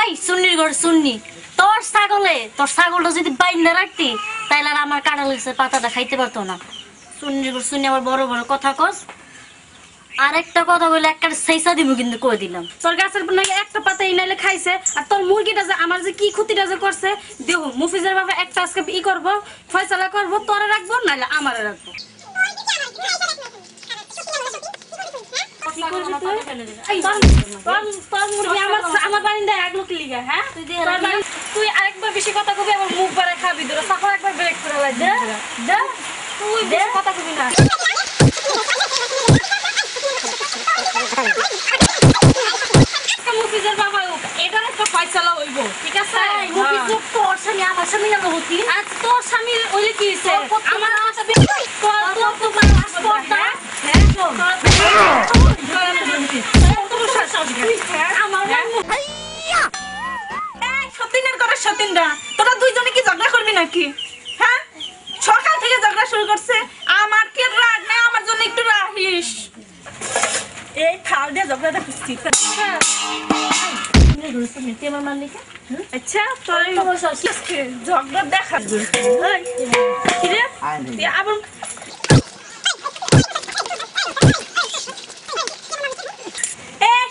এই সুন্নির ঘর সুন্নি তোর ছাগলটা যদি বাইন্দা রাখতি তাইলে আর আমার কাঁঠাল গাছের পাতাটা খাইতে পারতো না। সুন্নির ঘর সুন্নি আবার বড় বড় কথা কস। আর একটা কথা বলে একটা সেইসা দিব কিন্তু কই দিলাম। তোর গাছের নাকি একটা পাতা ইনাইলে খাইছে আর তোর মুরগিটা যে আমার যে কি ক্ষতিটা যে করছে দেখো মুফিজের বাবা একটা আজকে ই করবো ফয়সালা করবো তোরে রাখবো নাহলে আমারে রাখবো। তুই আরেকবার বেশি কথা কবি আমার মুখ বাড়ায় খাবি তোরা সাফা একবার ব্রেক করে লাগবে তুই বেশি কথা কবি না। মুফিজের বাবা এটা একটা ফয়সালা হইব ঠিক আছে। মুফিজ তোর স্বামী আমার স্বামী না হতি আজ তোর স্বামীর ওইলে কি হইছে আমার সাথে তোরা দুইজনে কি ঝগড়া করবি নাকি? হ্যাঁ সকাল থেকে ঝগড়া শুরু করছে আমার কি রাগ না আমার জন্য একটু রাখিস এই থাল দিয়ে ঝগড়াটা করছি। আচ্ছা তোর ঝগড়া দেখা আবার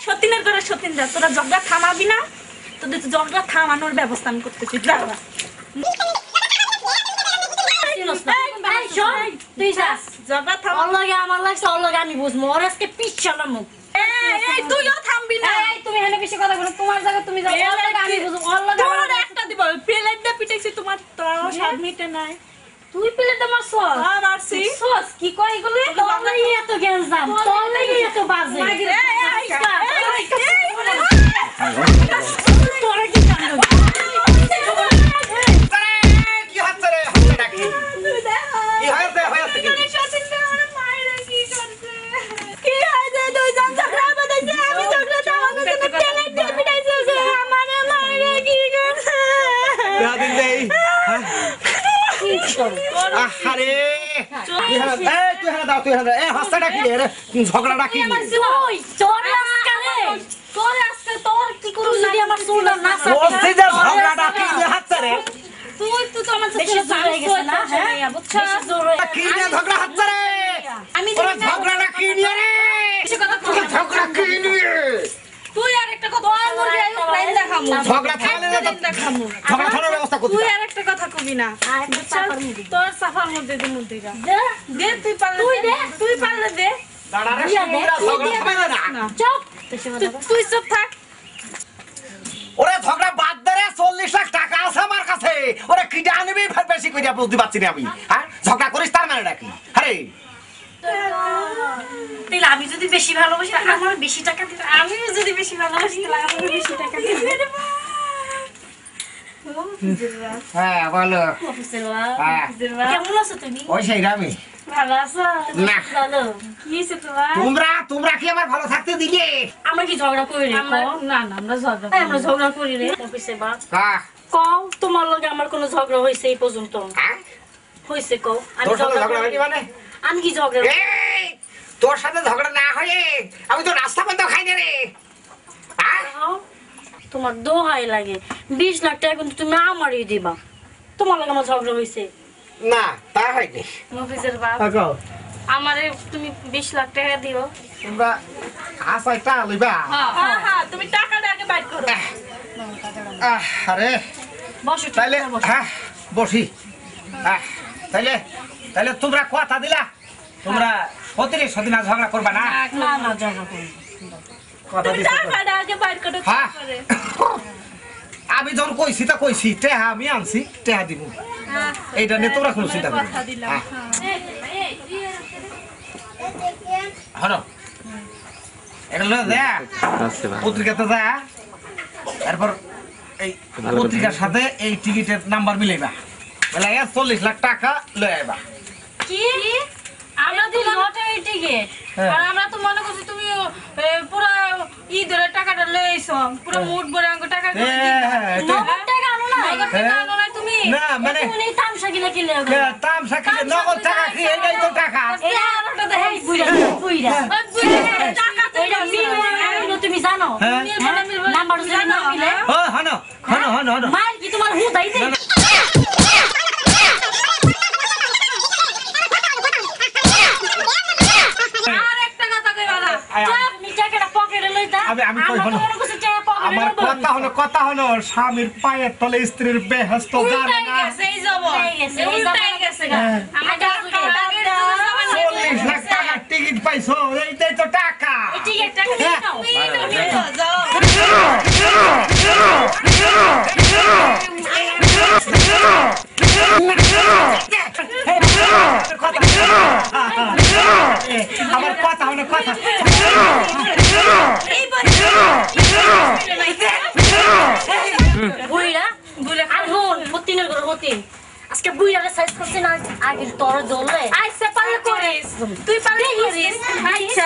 সতীনের করে সতীনরা তোরা ঝগড়া থামাবি না তোদের ঝগড়া থামানোর ব্যবস্থা আমি করতেছি। আমি বুঝবো ওর আজকে পিছালাম তুইও থামবি না তুমি এখানে বেশি কথা বলো তোমার জায়গা তুমি যাও আমি বুঝবো একটা দিব প্লেটটা পিটাইছি তোমার তোর স্বাদ মিটে নাই তুই প্লেটটা মারছো মারছি সস কি কই এগুলো তোর লাগি এত গ্যাঞ্জাম তোর লাগি এত বাজে তোরা কি জানো কি হচ্ছে রে হচ্ছে নাকি কি হয়েছে কি হয়েছে দুই জন ঝগড়া বাঁধাইছে আমি ঝগড়া থামানোর জন্য প্লেট দিয়ে পিটাইছে আমারে মারে কি করছে দাদিন দেই আরে তুই হারা দাও এ হাসটা কি রে ঝগড়াটা কি ওই তোর আজকে তোর কি করু যদি আমার সোনা না ও যে ঝগড়াটা কি হচ্ছে রে তুই তো আমার সাথে জোর হয়ে গেছে না হ্যাঁ বুঝছো কি নিয়ে ঝগড়া হচ্ছে রে আমি ওরা ঝগড়াটা কি নিয়ে রে ঝগড়া কি নিয়ে তুই আরেকটা কথা বল লাইন দেখামু ঝগড়া থামলে না দেখামু ঝগড়া থামার ব্যবস্থা করতে তুই আরেকটা কথা কবি না তোর সাফার মধ্যে গা দে তুই পারলে দে দাঁড়া রে ঝগড়া থামে না চুপ তুই চুপ থাক ওরে ঝগড়া বাদ দে রে 40 লাখ টাকা আছে আমার কাছে ওরে কি জানবি বেশি কইরা বুঝতে পারছি না আমি হ্যাঁ ঝগড়া করিস তার মানে নাকি আরে তাহলে আমি যদি বেশি ভালোবাসি আমার বেশি টাকা দিতে আমি যদি বেশি ভালোবাসি তাহলে আমার বেশি টাকা দিবি হ্যাঁ বলো হ্যাঁ কেমন আছো তুমি ওই সেই রামি ভালো আছো না ভালো কি হইছে তোমার তোমরা কি আমার ভালো থাকতে দিলে আমরা কি ঝগড়া করি রে না আমরা ঝগড়া আমরা ঝগড়া করি রে অফিসে বা হ্যাঁ কও তোমার লগে আমার কোনো ঝগড়া হইছে এই পর্যন্ত হ্যাঁ হইছে কও তোর সাথে ঝগড়া হয়নি মানে আমি কি ঝগড়া এই তোর সাথে ঝগড়া না হয়ে আমি তো নাস্তা বন্ধ খাই না রে হ্যাঁ তোমার দোহাই লাগে 20 লাখ টাকা কিন্তু তুমি আমারই দিবা তোমার লগে আমার ঝগড়া হইছে না তা হয়নি মফিজের বাপ আমারে তুমি 20 লাখ টাকা দিও তোমরা আসাইটা লইবা হ্যাঁ তুমি টাকাটা আগে বাইর করো আরে বসো তাইলে হ্যাঁ বসি তাইলে তোমরা কথা দিলা তোমরা সতীন ঝগড়া করবা না না না ঝগড়া করি কথা তুমি দিছো টাকাটা আগে বাইর করো হ্যাঁ আমি যখন কইছি তা কইছি টেহা আমি আনছি টেহা দিব এইটা নিয়ে তোমরা কোনো চিন্তা করো কথা দিলাম হলো এটা লয়ে যা পত্রিকাতে যা এরপর এই পত্রিকার সাথে এই টিকিটের নাম্বার মিলাইবা বলে 40 লাখ টাকা লয়ে আইবা কি আমরা তো লটারি টিকিট আর আমরা তো মনে করছি তুমি পুরো ঈদের টাকাটা লইছো পুরো মুঠ ভরে আঙ্গ টাকা করে দিবা নগদ টাকা আনো না আনো না তুমি না মানে তুমি তামসা কিনা কিলে তামসা কিনে নগদ টাকা কি এইটাই তো টাকা এই আলোটা দেখাই বুইরা বুইরা টাকা তো এটা মিলে তুমি জানো হ্যাঁ। নাম্বার যদি না মিলে ও হনো হনো হনো হনো মার কি তোমার হুদাই দে আর একটা কথা কইবা না তুমি টাকাটা পকেটে লইতা আমি কই হলো। আমার কথা হলো স্বামীর পায়ের তলে স্ত্রীর বেহেস্ত জানে উল্টাই না গেছে এই জবর উল্টাই গেছে গা আগে আগের যুগে 40 লাখ টাকার টিকিট পাইছো এইটাই তো টাকা ঠিক একটা নিয়ে নাও আমার কথা হলো কথা বুইরা আর হন মতিনের ঘর মতিন আজকে বুইরারে সাইজ করছিস না আগে তোর জ্বললে আচ্ছা পারলে করিস তুই পারলে করিস আচ্ছা